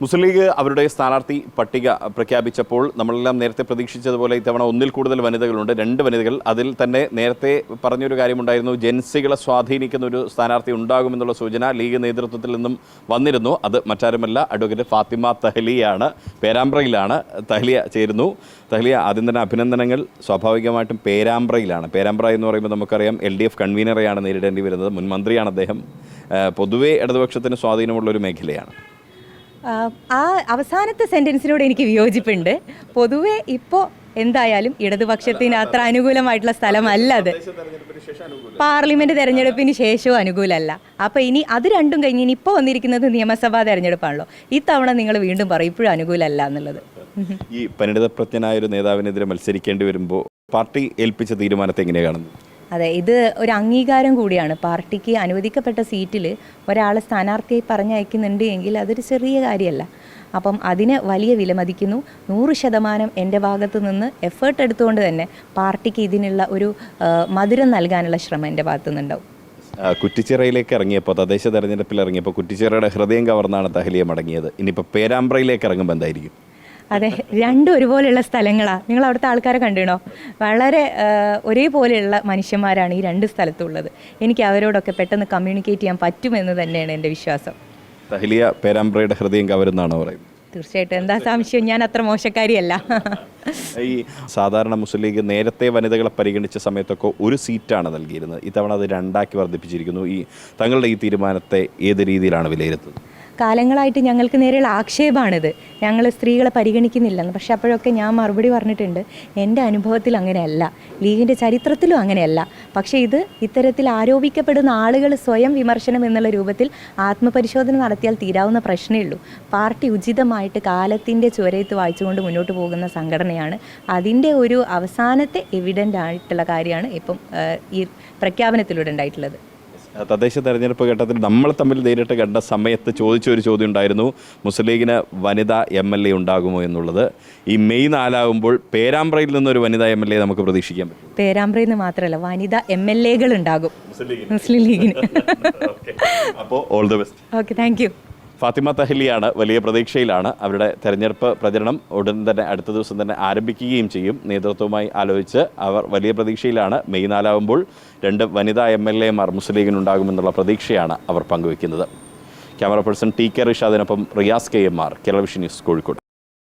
മുസ്ലിം league അവരുടെ സ്ഥാനാർത്ഥി പട്ടിക പ്രഖ്യാപിച്ചപ്പോൾ നമ്മളെല്ലാം നേരത്തെ പ്രതീക്ഷിച്ചതുപോലെ ഇത്തവണ ഒന്നിൽ കൂടുതൽ വനിതകളുണ്ട്, 2 വനിതകൾ. അതിൽ തന്നെ നേരത്തെ പറഞ്ഞൊരു കാര്യമുണ്ടായിരുന്നു, ജെൻസികളെ സ്വാധീനിക്കുന്ന ഒരു സ്ഥാനാർത്ഥി ഉണ്ടാകുമെന്നുള്ള സൂചന ലീഗ് നേതൃത്വത്തിൽ നിന്നും വന്നിരുന്നു. അത് മറ്റാരുമല്ല, അഡ്വക്കേറ്റ് ഫാത്തിമ തഹ്ലിയാണ്. പേരാമ്പ്രയിലാണ്. തഹ്ലിയ ചേരുന്നു. തഹ്ലിയ, ആദ്യം തന്നെ അഭിനന്ദനങ്ങൾ. സ്വാഭാവികമായിട്ടും പേരാമ്പ്രയിലാണ്. പേരാമ്പ്ര എന്ന് പറയുമ്പോൾ നമുക്കറിയാം LDF കൺവീനറെയാണ് നേരിടേണ്ടി വരുന്നത്. മുൻ മന്ത്രിയാണ് അദ്ദേഹം. പൊതുവേ ഇടതുപക്ഷത്തിന് സ്വാധീനമുള്ളൊരു മേഖലയാണ്. ആ അവസാനത്തെ സെൻറ്റൻസിനോട് എനിക്ക് വിയോജിപ്പുണ്ട്. പൊതുവെ ഇപ്പോൾ എന്തായാലും ഇടതുപക്ഷത്തിന് അത്ര അനുകൂലമായിട്ടുള്ള സ്ഥലമല്ല അത്. പാർലമെൻറ്റ് തെരഞ്ഞെടുപ്പിന് ശേഷവും അനുകൂലമല്ല. അപ്പോൾ ഇനി അത് രണ്ടും കഴിഞ്ഞ് ഇനി ഇപ്പോൾ വന്നിരിക്കുന്നത് നിയമസഭാ തെരഞ്ഞെടുപ്പാണല്ലോ. ഇത്തവണ നിങ്ങൾ വീണ്ടും പറയും ഇപ്പോഴും അനുകൂലമല്ല എന്നുള്ളത്. ഈ പരിണിതപ്രജ്ഞനായൊരു നേതാവിനെതിരെ മത്സരിക്കേണ്ടി വരുമ്പോൾ പാർട്ടി ഏൽപ്പിച്ച തീരുമാനത്തെ എങ്ങനെയാണ് കാണുന്നത്? അതെ, ഇത് ഒരു അംഗീകാരം കൂടിയാണ്. പാർട്ടിക്ക് അനുവദിക്കപ്പെട്ട സീറ്റിൽ ഒരാളെ സ്ഥാനാർത്ഥിയായി പറഞ്ഞയക്കുന്നുണ്ട് എങ്കിൽ അതൊരു ചെറിയ കാര്യമല്ല. അപ്പം അതിന് വലിയ വിലമതിക്കുന്നു. 100% എൻ്റെ ഭാഗത്തു നിന്ന് എഫേർട്ട് എടുത്തുകൊണ്ട് തന്നെ പാർട്ടിക്ക് ഇതിനുള്ള ഒരു മധുരം നൽകാനുള്ള ശ്രമം എൻ്റെ ഭാഗത്തു നിന്നുണ്ടാവും. കുറ്റിച്ചിറയിലേക്ക് ഇറങ്ങിയപ്പോൾ, തദ്ദേശ തെരഞ്ഞെടുപ്പിൽ ഇറങ്ങിയപ്പോൾ കുറ്റിച്ചിറയുടെ ഹൃദയം കവർന്നാണ് തഹ്ലിയ മടങ്ങിയത്. ഇനിയിപ്പോൾ പേരാമ്പ്രയിലേക്ക് ഇറങ്ങുമ്പോൾ എന്തായിരിക്കും? അതെ, രണ്ടും ഒരുപോലെയുള്ള സ്ഥലങ്ങളാണ്. നിങ്ങൾ അവിടുത്തെ ആൾക്കാരെ കണ്ടിണോ? വളരെ ഒരേപോലെയുള്ള മനുഷ്യന്മാരാണ് ഈ 2 സ്ഥലത്തുള്ളത്. എനിക്ക് അവരോടൊക്കെ പെട്ടെന്ന് കമ്മ്യൂണിക്കേറ്റ് ചെയ്യാൻ പറ്റുമെന്ന് തന്നെയാണ് എൻ്റെ വിശ്വാസം. തഹ്ലിയ പേരാമ്പ്രയുടെ ഹൃദയം കവരുന്നാണോ പറയുന്നത്? തീർച്ചയായിട്ടും, എന്താ സംശയം, ഞാൻ അത്ര മോശക്കാരിയല്ല. ഈ സാധാരണ മുസ്ലിം ലീഗ് നേരത്തെ വനിതകളെ പരിഗണിച്ച സമയത്തൊക്കെ 1 സീറ്റാണ് നൽകിയിരുന്നത്. ഇത്തവണ അത് 2 വർദ്ധിപ്പിച്ചിരിക്കുന്നു. തങ്ങളുടെ ഈ തീരുമാനത്തെ ഏത് രീതിയിലാണ് വിലയിരുത്തുന്നത്? കാലങ്ങളായിട്ട് ഞങ്ങൾക്ക് നേരെയുള്ള ആക്ഷേപമാണിത്, ഞങ്ങൾ സ്ത്രീകളെ പരിഗണിക്കുന്നില്ലെന്ന്. പക്ഷെ അപ്പോഴൊക്കെ ഞാൻ മറുപടി പറഞ്ഞിട്ടുണ്ട്, എൻ്റെ അനുഭവത്തിൽ അങ്ങനെയല്ല, ലീഗിൻ്റെ ചരിത്രത്തിലും അങ്ങനെയല്ല. പക്ഷേ ഇത് ഇത്തരത്തിൽ ആരോപിക്കപ്പെടുന്ന ആളുകൾ സ്വയം വിമർശനം എന്നുള്ള രൂപത്തിൽ ആത്മപരിശോധന നടത്തിയാൽ തീരാവുന്ന പ്രശ്നമേ ഉള്ളൂ. പാർട്ടി ഉചിതമായിട്ട് കാലത്തിൻ്റെ ചുവരത്ത് വായിച്ചുകൊണ്ട് മുന്നോട്ട് പോകുന്ന സംഘടനയാണ്. അതിൻ്റെ ഒരു അവസാനത്തെ എവിഡൻ്റ് ആയിട്ടുള്ള കാര്യമാണ് ഇപ്പം ഈ പ്രഖ്യാപനത്തിലൂടെ ഉണ്ടായിട്ടുള്ളത്. തദ്ദേശ തെരഞ്ഞെടുപ്പ് ഘട്ടത്തിൽ നമ്മൾ തമ്മിൽ നേരിട്ട് കണ്ട സമയത്ത് ചോദിച്ചൊരു ചോദ്യം ഉണ്ടായിരുന്നു, മുസ്ലിം ലീഗിന് വനിതാ MLA ഉണ്ടാകുമോ എന്നുള്ളത്. ഈ മെയ് 4 ആകുമ്പോൾ പേരാമ്പ്രയിൽ നിന്നൊരു വനിതാ MLA നമുക്ക് പ്രതീക്ഷിക്കാൻ പറ്റും? പേരാമ്പ്രയിൽ നിന്ന് മാത്രമല്ല, വനിതാ MLAകൾ ഉണ്ടാകും മുസ്ലിം ലീഗിന്. അപ്പോൾ all the best. Okay, thank you. Fathima തഹ്ലിയാണ്. വലിയ പ്രതീക്ഷയിലാണ്. അവരുടെ തെരഞ്ഞെടുപ്പ് പ്രചരണം ഉടൻ തന്നെ അടുത്ത ദിവസം തന്നെ ആരംഭിക്കുകയും ചെയ്യും. നേതൃത്വവുമായി ആലോചിച്ച് അവർ വലിയ പ്രതീക്ഷയിലാണ്. മെയ് 4 ആകുമ്പോൾ 2 വനിതാ MLAമാർ മുസ്ലിം ലീഗിനുണ്ടാകുമെന്നുള്ള പ്രതീക്ഷയാണ് അവർ പങ്കുവയ്ക്കുന്നത്. ക്യാമറ പേഴ്സൺ TK റിഷാദിനൊപ്പം Riyas KMR, Kerala vision news, Kozhikode.